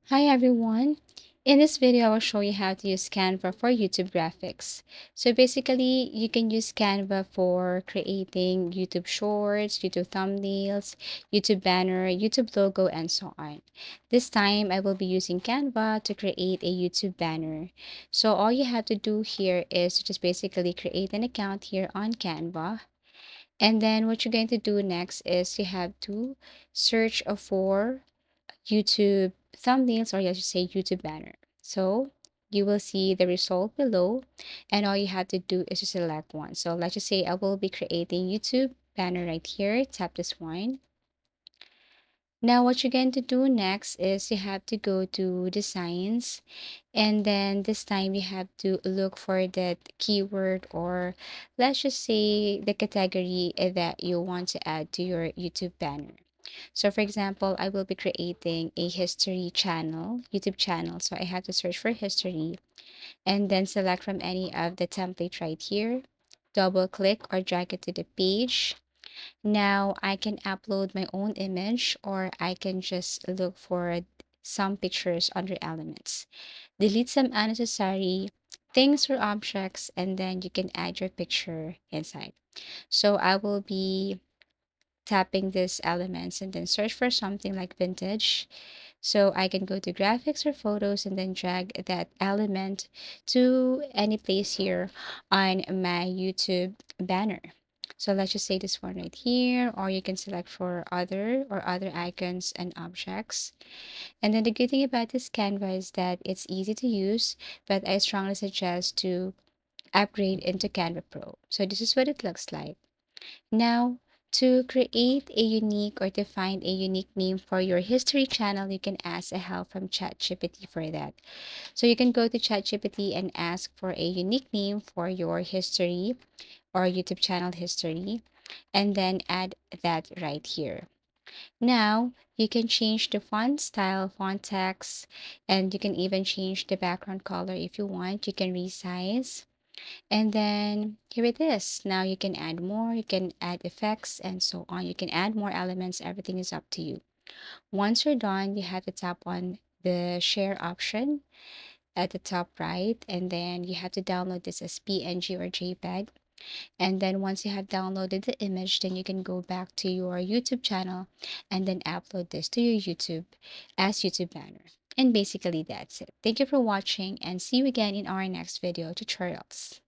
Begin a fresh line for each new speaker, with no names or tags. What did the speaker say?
Hi everyone! In this video, I will show you how to use Canva for YouTube graphics. So basically, you can use Canva for creating YouTube shorts, YouTube thumbnails, YouTube banner, YouTube logo, and so on. This time, I will be using Canva to create a YouTube banner. So all you have to do here is to just basically create an account here on Canva. And then what you're going to do next is you have to search for YouTube thumbnails, or I should say YouTube banner. So you will see the result below, and all you have to do is to select one. So let's just say I will be creating YouTube banner right here. Tap this one. Now what you're going to do next is you have to go to designs, and then this time you have to look for that keyword, or let's just say the category that you want to add to your YouTube banner. So for example, I will be creating a history channel, YouTube channel. So I have to search for history and then select from any of the template right here. Double click or drag it to the page. Now I can upload my own image, or I can just look for some pictures under elements. Delete some unnecessary things or objects, and then you can add your picture inside. So I will be tapping these elements and then search for something like vintage. So I can go to graphics or photos and then drag that element to any place here on my YouTube banner. So let's just say this one right here, or you can select for other icons and objects. And then the good thing about this Canva is that it's easy to use, but I strongly suggest to upgrade into Canva Pro. So this is what it looks like. Now, to create a unique or to find a unique name for your history channel, you can ask a help from ChatGPT for that. So you can go to ChatGPT and ask for a unique name for your history or YouTube channel history, and then add that right here. Now, you can change the font style, font text, and you can even change the background color if you want. You can resize. And then here it is. Now you can add more, you can add effects and so on. You can add more elements. Everything is up to you. Once you're done, you have to tap on the share option at the top right. And then you have to download this as PNG or JPEG. And then once you have downloaded the image, then you can go back to your YouTube channel and then upload this to your YouTube as YouTube banner. And basically that's it. Thank you for watching, and see you again in our next video tutorials.